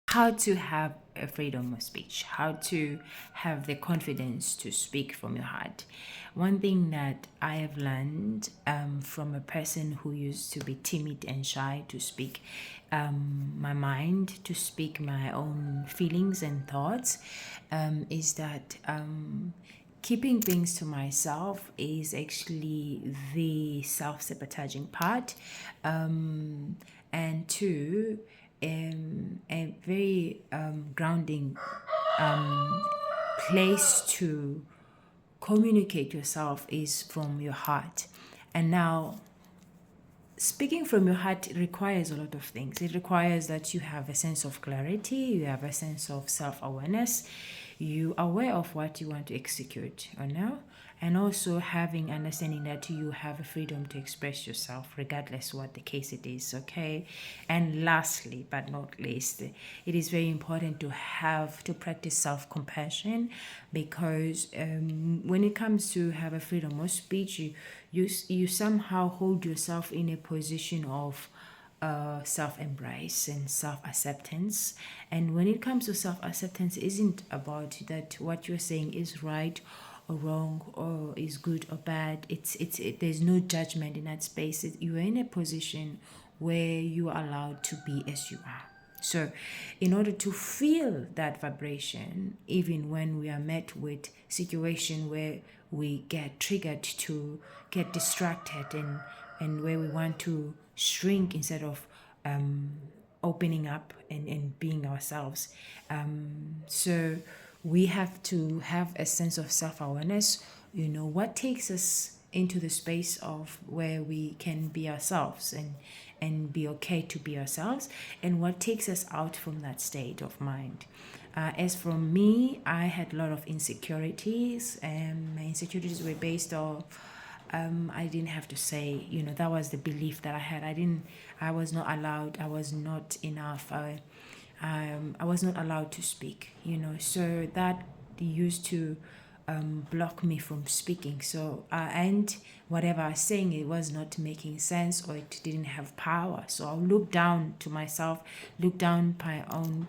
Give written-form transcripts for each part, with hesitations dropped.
how to have a freedom of speech, how to have the confidence to speak from your heart. One thing that I have learned from a person who used to be timid and shy to speak my mind, to speak my own feelings and thoughts, is that keeping things to myself is actually the self-sabotaging part. And two, a very grounding place to communicate yourself is from your heart. And now, speaking from your heart requires a lot of things. It requires that you have a sense of clarity, you have a sense of self-awareness, you are aware of what you want to execute or now, and also having understanding that you have a freedom to express yourself regardless what the case it is. Okay. And lastly but not least, it is very important to have to practice self-compassion, because when it comes to have a freedom of speech, you somehow hold yourself in a position of self-embrace and self-acceptance. And when it comes to self-acceptance, it isn't about that what you're saying is right or wrong or is good or bad. There's no judgment in that space. You are in a position where you are allowed to be as you are. So, in order to feel that vibration, even when we are met with situation where we get triggered to get distracted, and where we want to shrink instead of opening up and being ourselves. So we have to have a sense of self-awareness, what takes us into the space of where we can be ourselves and be okay to be ourselves, and what takes us out from that state of mind. As for me, I had a lot of insecurities, and my insecurities were based on I didn't have to say, that was the belief that I had. I was not allowed, I was not enough, I was not allowed to speak, so that used to block me from speaking. So, and whatever I was saying, it was not making sense, or it didn't have power. So I'll look down to myself, look down my own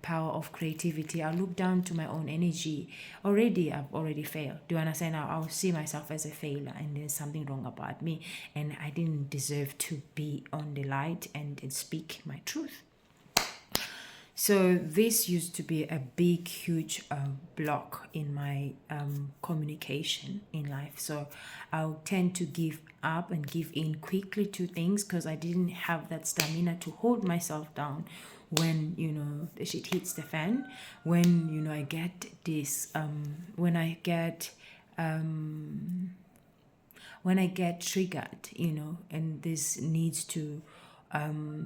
power of creativity. I'll look down to my own energy. I've already failed. Do you understand? I'll see myself as a failure, and there's something wrong about me, and I didn't deserve to be on the light and speak my truth. So this used to be a big, huge block in my communication in life. So I'll tend to give up and give in quickly to things because I didn't have that stamina to hold myself down when the shit hits the fan. When I get this when I get triggered, and this needs to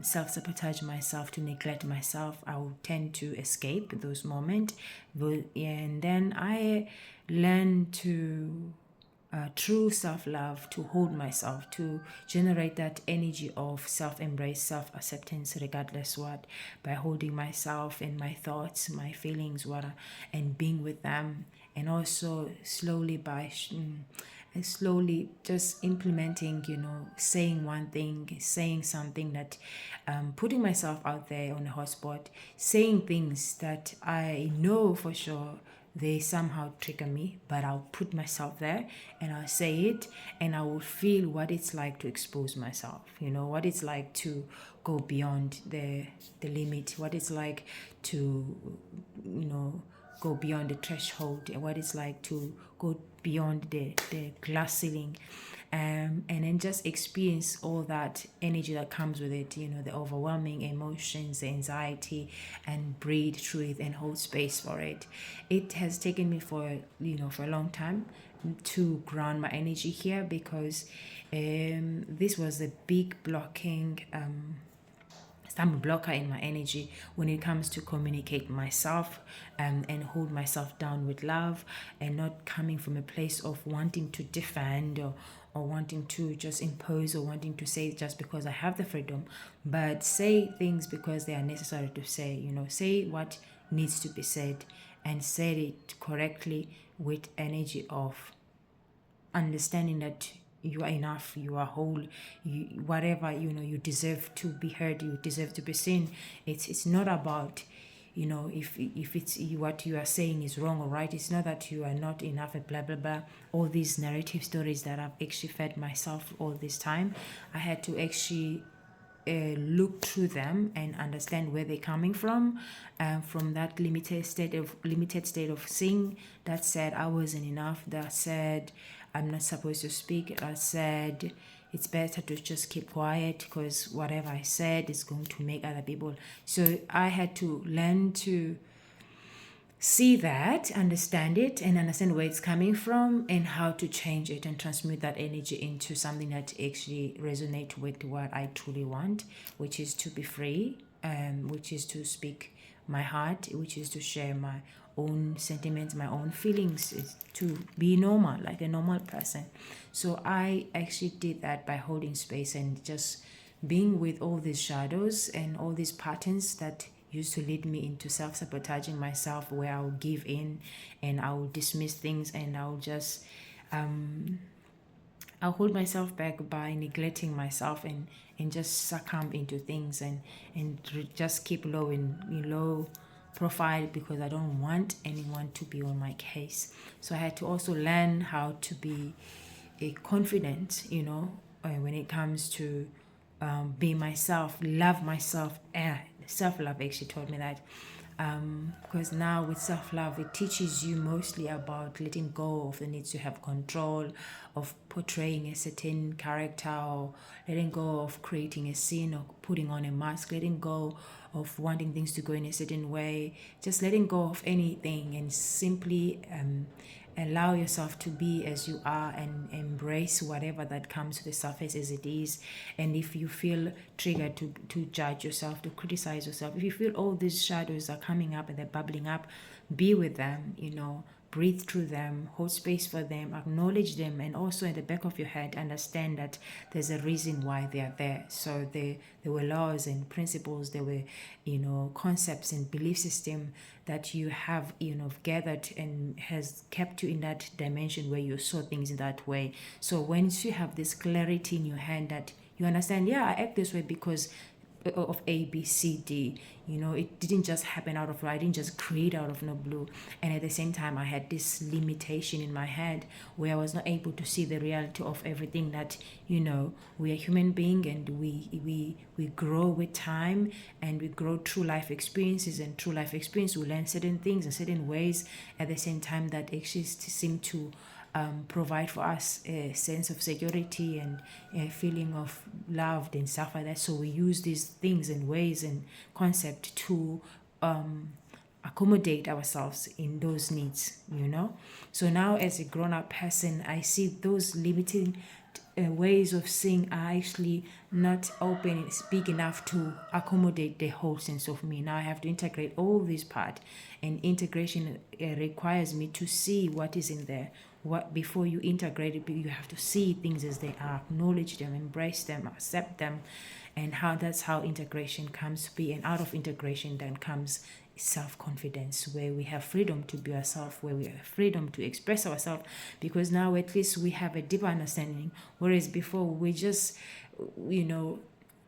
self-sabotage myself, to neglect myself, I will tend to escape those moments. And then I learn to true self-love, to hold myself, to generate that energy of self-embrace, self-acceptance, regardless what, by holding myself and my thoughts, my feelings, and being with them. And also slowly just implementing, saying one thing, saying something that, putting myself out there on a hotspot, saying things that I know for sure they somehow trigger me, but I'll put myself there and I'll say it, and I will feel what it's like to expose myself, what it's like to go beyond the limit, what it's like to, go beyond the threshold, and what it's like to go beyond the glass ceiling, and then just experience all that energy that comes with it, the overwhelming emotions, the anxiety, and breathe through it and hold space for it. It has taken me for a long time to ground my energy here, because this was a big blocking I'm a blocker in my energy when it comes to communicate myself, and hold myself down with love, and not coming from a place of wanting to defend, or wanting to just impose, or wanting to say just because I have the freedom, but say things because they are necessary to say. Say what needs to be said, and say it correctly with energy of understanding that you are enough, you are whole, you whatever, you deserve to be heard, you deserve to be seen. It's not about, if it's what you are saying is wrong or right. It's not that you are not enough, and blah blah blah. All these narrative stories that I've actually fed myself all this time, I had to actually look through them and understand where they're coming from that limited state of seeing, that said I wasn't enough, that said I'm not supposed to speak, that said it's better to just keep quiet because whatever I said is going to make other people. So I had to learn to see that, understand it, and understand where it's coming from and how to change it and transmute that energy into something that actually resonates with what I truly want, which is to be free, which is to speak my heart, which is to share my own sentiments, my own feelings, is to be normal, like a normal person. So I actually did that by holding space and just being with all these shadows and all these patterns that used to lead me into self-sabotaging myself, where I'll give in and I'll dismiss things and I'll hold myself back by neglecting myself and just succumb into things and just keep low profile because I don't want anyone to be on my case. So I had to also learn how to be a confident, when it comes to be myself, love myself. Self-love actually taught me that, because now with self-love it teaches you mostly about letting go of the need to have control of portraying a certain character, or letting go of creating a scene or putting on a mask, letting go of wanting things to go in a certain way, just letting go of anything and simply allow yourself to be as you are and embrace whatever that comes to the surface as it is. And if you feel triggered to judge yourself, to criticize yourself, if you feel all these shadows are coming up and they're bubbling up, be with them, breathe through them, hold space for them, acknowledge them, and also in the back of your head understand that there's a reason why they are there. So there were laws and principles, there were concepts and belief system that you have gathered and has kept you in that dimension where you saw things in that way. So once you have this clarity in your hand that you understand, yeah, I act this way because of A, B, C, D. It didn't just happen out of, I didn't just create out of no blue. And at the same time, I had this limitation in my head where I was not able to see the reality of everything that, we are human being, and we grow with time, and we grow through life experiences, and through life experience we learn certain things in certain ways at the same time that actually seem to provide for us a sense of security and a feeling of loved and stuff like that. So we use these things and ways and concept to accommodate ourselves in those needs. So now as a grown-up person, I see those limiting ways of seeing are actually not open, it's big enough to accommodate the whole sense of me. Now I have to integrate all these parts, and integration requires me to see what is in there. What before you integrate it, you have to see things as they are, acknowledge them, embrace them, accept them, and that's how integration comes to be. And out of integration then comes self-confidence, where we have freedom to be ourselves, where we have freedom to express ourselves, because now at least we have a deeper understanding, whereas before we just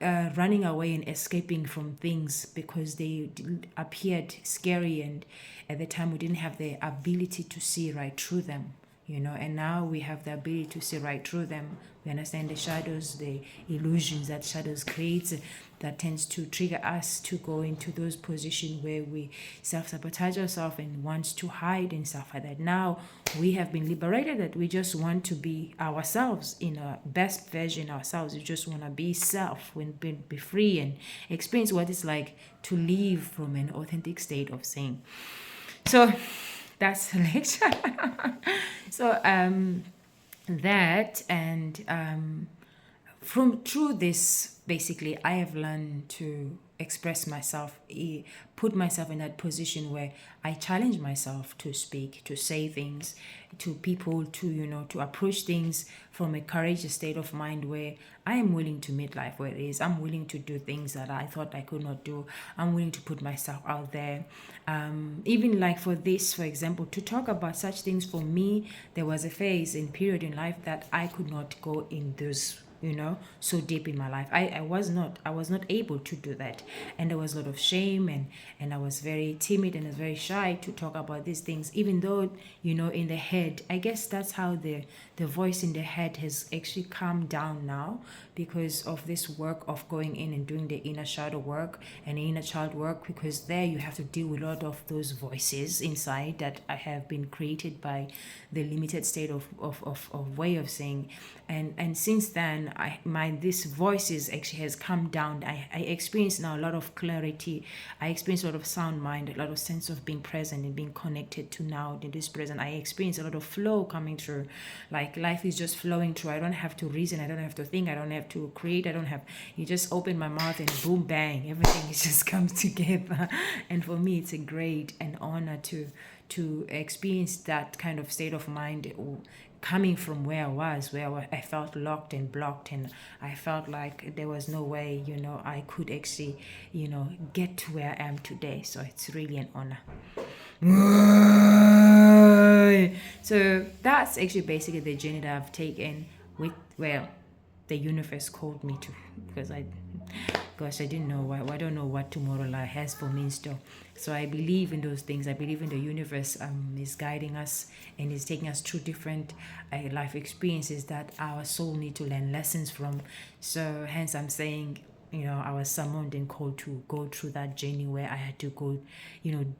running away and escaping from things because they appeared scary, and at the time we didn't have the ability to see right through them. And now we have the ability to see right through them. We understand the shadows, the illusions that shadows create, that tends to trigger us to go into those positions where we self-sabotage ourselves and want to hide and stuff like that. Now we have been liberated, that we just want to be ourselves, in our best version ourselves. We just want to be self, be free and experience what it's like to live from an authentic state of saying. So that's the lecture. So that, and from through this, basically I have learned to express myself, put myself in that position where I challenge myself to speak, to say things to people, to to approach things from a courageous state of mind where I am willing to meet life where it is. I'm willing to do things that I thought I could not do. I'm willing to put myself out there. Even like for this, for example, to talk about such things, for me there was a phase in period in life that I could not go in those, so deep in my life. I was not able to do that, and there was a lot of shame, and I was very timid and I was very shy to talk about these things, even though in the head, I guess that's how the voice in the head has actually calmed down now, because of this work of going in and doing the inner shadow work and inner child work, because there you have to deal with a lot of those voices inside that have been created by the limited state of way of saying. And since then, this voices actually has come down. I experience now a lot of clarity. I experience a lot of sound mind, a lot of sense of being present and being connected to now in this present. I experience a lot of flow coming through, like life is just flowing through. I don't have to reason, I don't have to think, I don't have to create, I don't have, you just open my mouth and boom bang, everything is just comes together. And for me it's a great and honor to experience that kind of state of mind, coming from where I was, where I felt locked and blocked, and I felt like there was no way, I could actually, get to where I am today. So it's really an honor. So that's actually basically the journey that I've taken with, well, the universe called me to, because I didn't know why. I don't know what tomorrow life has for me in store. So I believe in those things. I believe in the universe is guiding us and is taking us through different life experiences that our soul need to learn lessons from. So hence I'm saying, I was summoned and called to go through that journey where I had to go,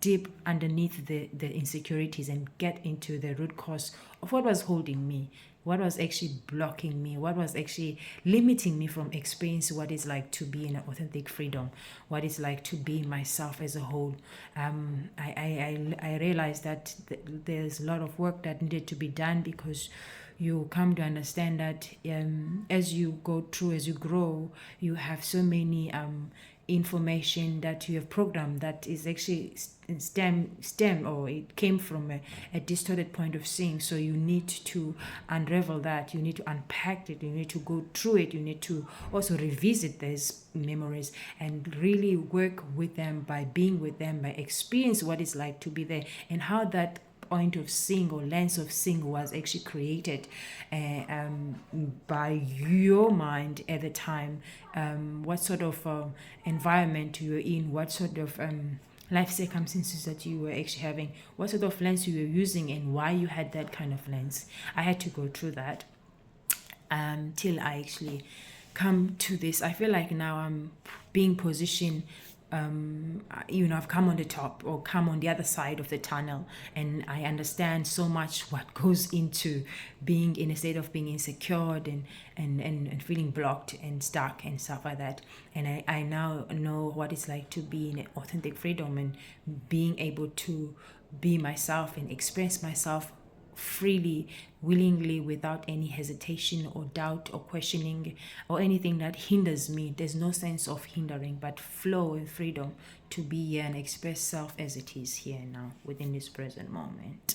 deep underneath the insecurities and get into the root cause of what was holding me, what was actually blocking me, what was actually limiting me from experiencing what it's like to be in an authentic freedom, what it's like to be myself as a whole. I realized that there's a lot of work that needed to be done, because you come to understand that as you go through, as you grow, you have so many information that you have programmed that is actually stem or it came from a distorted point of seeing. So you need to unravel that, you need to unpack it, you need to go through it, you need to also revisit these memories and really work with them, by being with them, by experience what it's like to be there, and how that point of seeing or lens of seeing was actually created by your mind at the time, what sort of environment you were in, what sort of life circumstances that you were actually having, what sort of lens you were using, and why you had that kind of lens. I had to go through that till I actually come to this. I feel like now I'm being positioned, I've come on the top or come on the other side of the tunnel, and I understand so much what goes into being in a state of being insecure and feeling blocked and stuck and stuff like that. And I now know what it's like to be in authentic freedom and being able to be myself and express myself freely, willingly, without any hesitation or doubt or questioning or anything that hinders me. There's no sense of hindering, but flow and freedom to be here and express self as it is here now within this present moment.